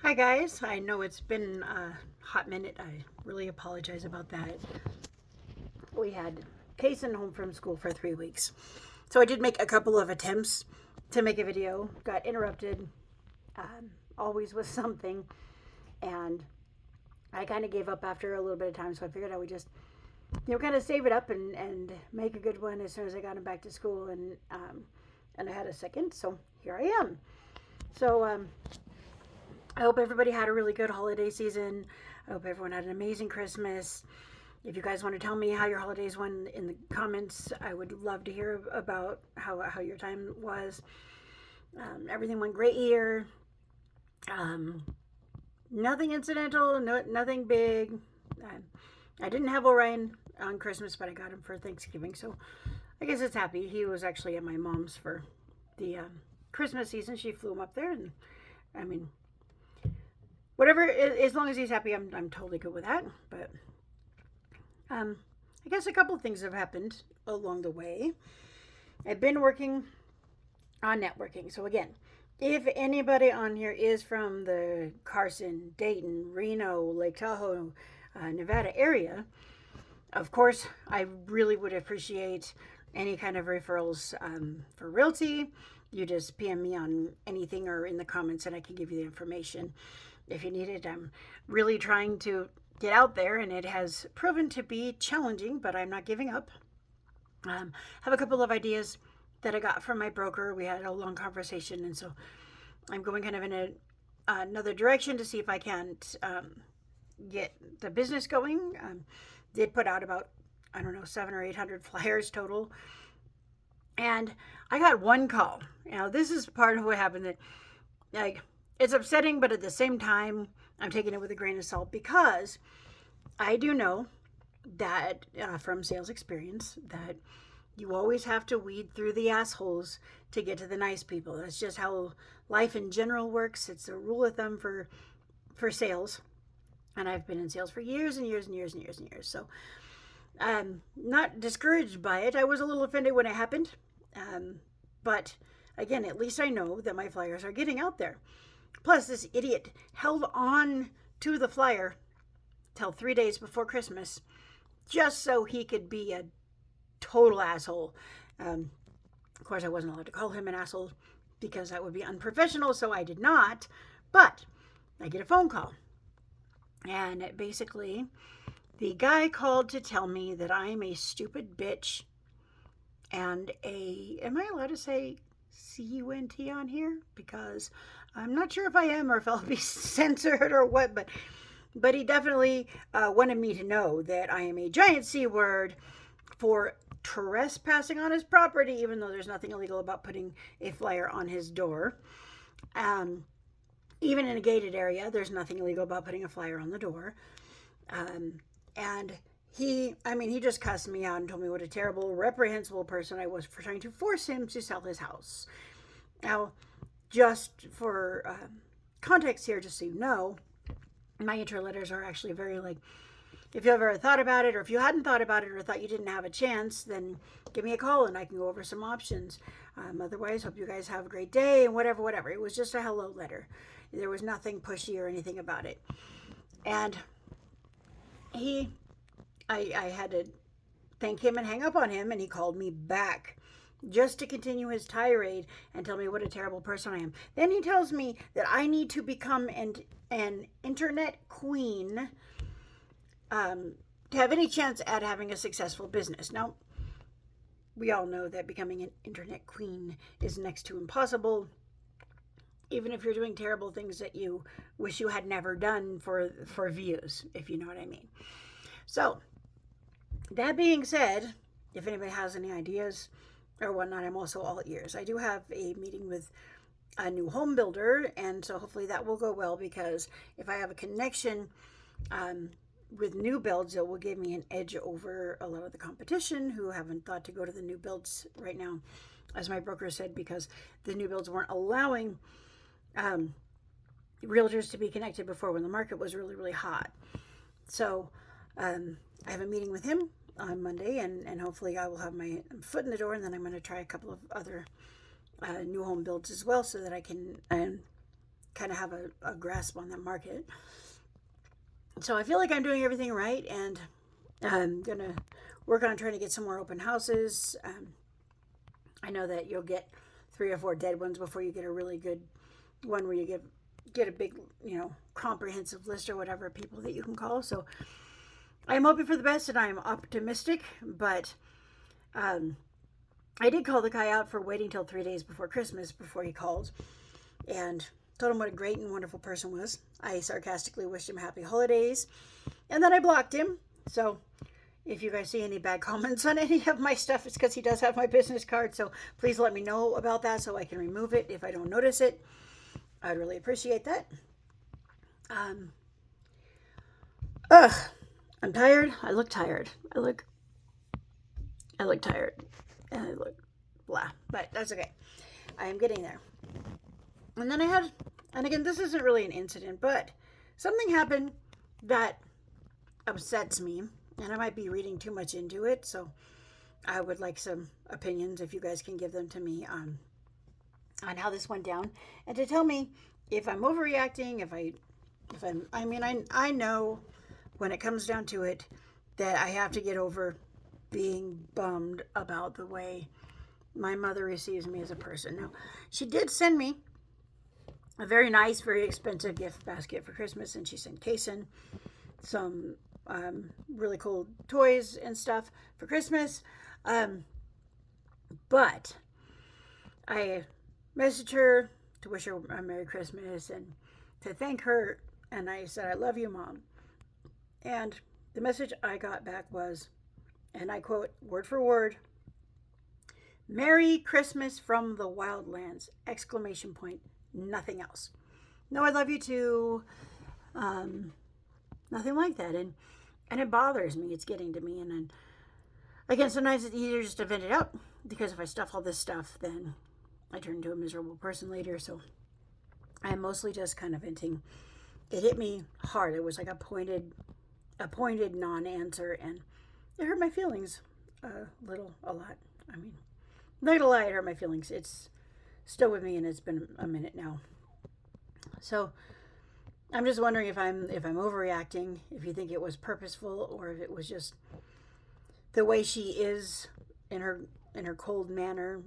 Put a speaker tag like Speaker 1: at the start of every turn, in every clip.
Speaker 1: Hi guys, I know it's been a hot minute. I really apologize about that. We had Kason home from school for 3 weeks. So I did make a couple of attempts to make a video, got interrupted, always with something, and I kind of gave up after a little bit of time. So I figured I would just, kind of save it up and make a good one as soon as I got him back to school. And I had a second, so here I am. So I hope everybody had a really good holiday season. I hope everyone had an amazing Christmas. If you guys want to tell me how your holidays went in the comments, I would love to hear about how your time was. Everything went great here. Um, Nothing incidental, nothing big. I didn't have Orion on Christmas, but I got him for Thanksgiving, so I guess it's happy. He was actually at my mom's for the Christmas season. She flew him up there, and I mean, whatever. As long as he's happy, I'm totally good with that. But I guess a couple things have happened along the way. I've been working on networking. So again, if anybody on here is from the Carson, Dayton, Reno, Lake Tahoe, Nevada area, of course, I really would appreciate any kind of referrals for realty. You just PM me on anything or in the comments, and I can give you the information if you need it. I'm really trying to get out there, and it has proven to be challenging, but I'm not giving up. Have a couple of ideas that I got from my broker. We had a long conversation, and so I'm going kind of in another direction to see if I can't get the business going. Did put out about, I don't know, 700 or 800 flyers total, and I got one call. Now this is part of what happened that, like, it's upsetting, but at the same time, I'm taking it with a grain of salt because I do know that from sales experience that you always have to weed through the assholes to get to the nice people. That's just how life in general works. It's a rule of thumb for sales, and I've been in sales for years and years and years and years and years. So I'm not discouraged by it. I was a little offended when it happened, but again, at least I know that my flyers are getting out there. Plus, this idiot held on to the flyer till 3 days before Christmas just so he could be a total asshole. Of course, I wasn't allowed to call him an asshole because that would be unprofessional, so I did not. But I get a phone call, and basically, the guy called to tell me that I'm a stupid bitch and am I allowed to say cunt on here? Because I'm not sure if I am or if I'll be censored or what, but he definitely wanted me to know that I am a giant C word for trespassing on his property, even though there's nothing illegal about putting a flyer on his door. Even in a gated area, there's nothing illegal about putting a flyer on the door. And he just cussed me out and told me what a terrible, reprehensible person I was for trying to force him to sell his house. Now, just for context here, just so you know, my intro letters are actually very like, if you ever thought about it, or if you hadn't thought about it, or thought you didn't have a chance, then give me a call and I can go over some options. Otherwise, hope you guys have a great day and whatever. It was just a hello letter. There was nothing pushy or anything about it. And I had to thank him and hang up on him, and he called me back just to continue his tirade and tell me what a terrible person I am. Then he tells me that I need to become an internet queen to have any chance at having a successful business. Now, we all know that becoming an internet queen is next to impossible, even if you're doing terrible things that you wish you had never done for views, if you know what I mean. So, that being said, if anybody has any ideas or whatnot, I'm also all ears. I do have a meeting with a new home builder, and so hopefully that will go well, because if I have a connection with new builds, it will give me an edge over a lot of the competition who haven't thought to go to the new builds right now, as my broker said, because the new builds weren't allowing realtors to be connected before, when the market was really, really hot. So I have a meeting with him on Monday, and hopefully I will have my foot in the door, and then I'm going to try a couple of other new home builds as well, so that I can kind of have a grasp on that market. So I feel like I'm doing everything right, and I'm going to work on trying to get some more open houses. I know that you'll get 3 or 4 dead ones before you get a really good one where you get a big, comprehensive list or whatever of people that you can call. So I'm hoping for the best, and I'm optimistic, but I did call the guy out for waiting till 3 days before Christmas before he called, and told him what a great and wonderful person was. I sarcastically wished him happy holidays, and then I blocked him. So if you guys see any bad comments on any of my stuff, it's because he does have my business card. So please let me know about that so I can remove it if I don't notice it. I'd really appreciate that. I'm tired. I look tired. I look tired. And I look blah. But that's okay. I am getting there. And then and again, this isn't really an incident, but something happened that upsets me. And I might be reading too much into it, so I would like some opinions, if you guys can give them to me, on how this went down, and to tell me if I'm overreacting, I know when it comes down to it that I have to get over being bummed about the way my mother receives me as a person. Now, she did send me a very nice, very expensive gift basket for Christmas, and she sent Kason some really cool toys and stuff for Christmas. But I messaged her to wish her a Merry Christmas and to thank her. And I said, I love you, Mom. And the message I got back was, and I quote word for word, Merry Christmas from the Wildlands! ! Nothing else. No, I love you too. Nothing like that. And it bothers me. It's getting to me. And then, again, sometimes it's easier just to vent it out, because if I stuff all this stuff, then I turn into a miserable person later. So I'm mostly just kind of venting. It hit me hard. It was like a pointed non-answer, and it hurt my feelings a lot. I mean, not gonna lie, it hurt my feelings. It's still with me, and it's been a minute now. So I'm just wondering if I'm overreacting, if you think it was purposeful, or if it was just the way she is in her cold manner,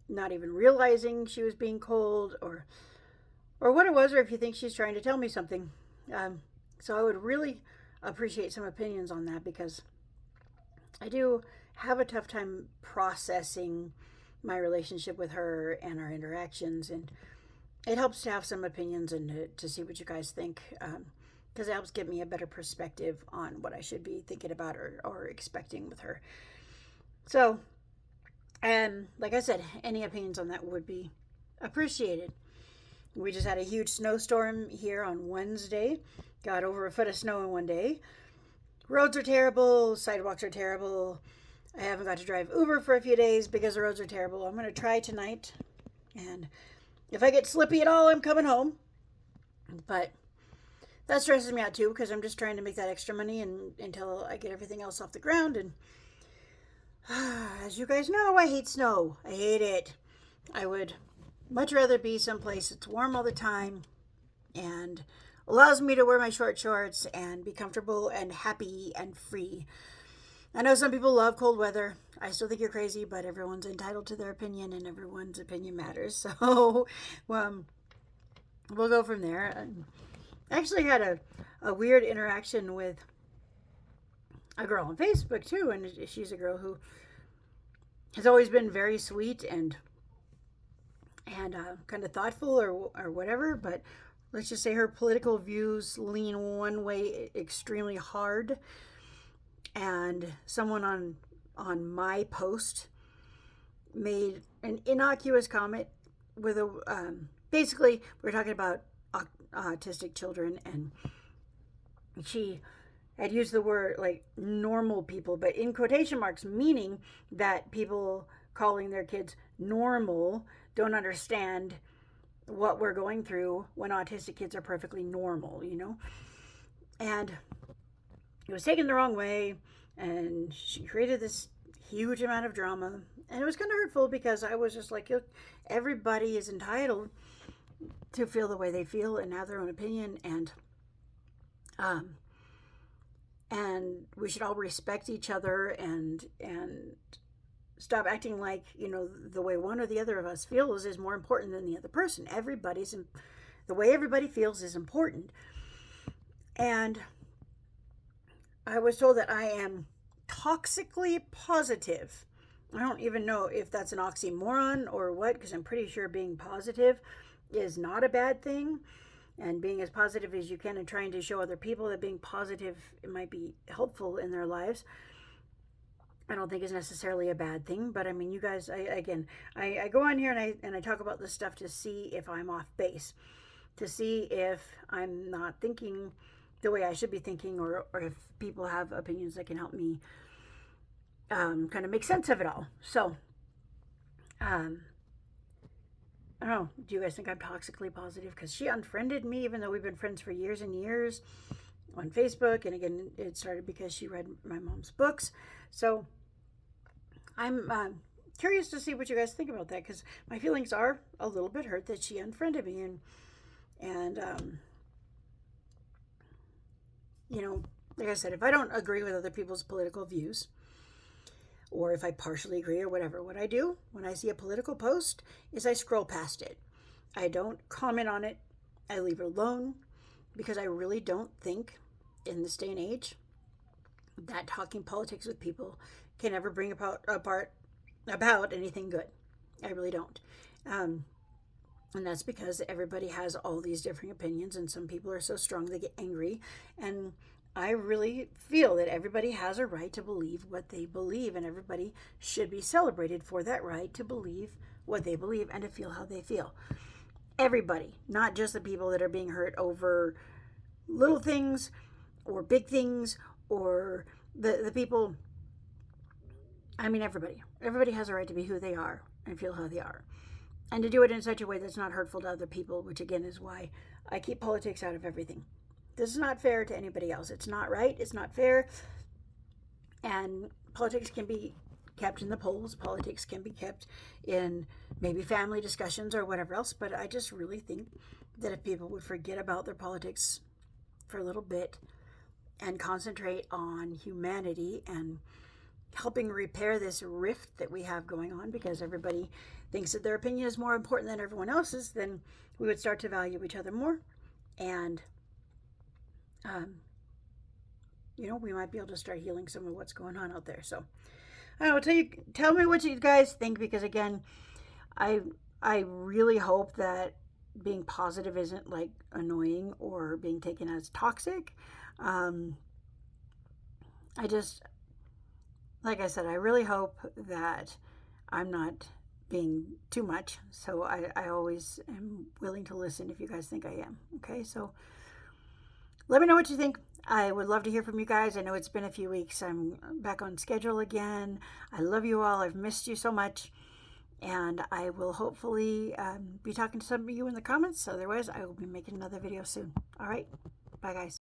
Speaker 1: not even realizing she was being cold, or what it was, or if you think she's trying to tell me something. So I would really appreciate some opinions on that, because I do have a tough time processing my relationship with her and our interactions, and it helps to have some opinions and to see what you guys think, because it helps give me a better perspective on what I should be thinking about or expecting with her. So, like I said, any opinions on that would be appreciated. We just had a huge snowstorm here on Wednesday. Got over a foot of snow in one day. Roads are terrible. Sidewalks are terrible. I haven't got to drive Uber for a few days because the roads are terrible. I'm going to try tonight, and if I get slippy at all, I'm coming home. But that stresses me out too, because I'm just trying to make that extra money until I get everything else off the ground. And as you guys know, I hate snow. I hate it. I would much rather be someplace that's warm all the time and allows me to wear my short shorts and be comfortable and happy and free. I know some people love cold weather. I still think you're crazy, but everyone's entitled to their opinion, and everyone's opinion matters. So, we'll go from there. I actually had a weird interaction with a girl on Facebook too, and she's a girl who has always been very sweet and kind of thoughtful or whatever, but let's just say her political views lean one way extremely hard. And someone on my post made an innocuous comment with basically we were talking about autistic children, and she had used the word like normal people, but in quotation marks, meaning that people calling their kids normal don't understand what we're going through when autistic kids are perfectly normal, And it was taken the wrong way, and she created this huge amount of drama, and it was kind of hurtful, because I was just like, everybody is entitled to feel the way they feel and have their own opinion, and we should all respect each other and stop acting like, you know, the way one or the other of us feels is more important than the other person. The way everybody feels is important. And I was told that I am toxically positive. I don't even know if that's an oxymoron or what, because I'm pretty sure being positive is not a bad thing. And being as positive as you can and trying to show other people that being positive might be helpful in their lives, I don't think is necessarily a bad thing. But I mean, you guys, I go on here and I talk about this stuff to see if I'm off base, to see if I'm not thinking the way I should be thinking, or if people have opinions that can help me kind of make sense of it all. So, I don't know. Do you guys think I'm toxically positive? Because she unfriended me, even though we've been friends for years and years on Facebook. And again, it started because she read my mom's books. So I'm curious to see what you guys think about that, because my feelings are a little bit hurt that she unfriended me. And you know, like I said, if I don't agree with other people's political views, or if I partially agree or whatever, what I do when I see a political post is I scroll past it. I don't comment on it. I leave it alone, because I really don't think in this day and age that talking politics with people can ever bring about anything good. I really don't. And that's because everybody has all these different opinions, and some people are so strong they get angry. And I really feel that everybody has a right to believe what they believe, and everybody should be celebrated for that right to believe what they believe and to feel how they feel. Everybody, not just the people that are being hurt over little things or big things, or the people. I mean, everybody. Everybody has a right to be who they are and feel how they are, and to do it in such a way that's not hurtful to other people, which again is why I keep politics out of everything. This is not fair to anybody else. It's not right. It's not fair. And politics can be kept in the polls. Politics can be kept in maybe family discussions or whatever else. But I just really think that if people would forget about their politics for a little bit and concentrate on humanity and helping repair this rift that we have going on, because everybody thinks that their opinion is more important than everyone else's, then we would start to value each other more. And you know, we might be able to start healing some of what's going on out there. So I don't know, tell me what you guys think, because again, I really hope that being positive isn't like annoying or being taken as toxic. I just, like I said, I really hope that I'm not being too much. So I always am willing to listen if you guys think I am. Okay, so let me know what you think. I would love to hear from you guys. I know it's been a few weeks. I'm back on schedule again. I love you all. I've missed you so much. And I will hopefully be talking to some of you in the comments. Otherwise, I will be making another video soon. All right. Bye, guys.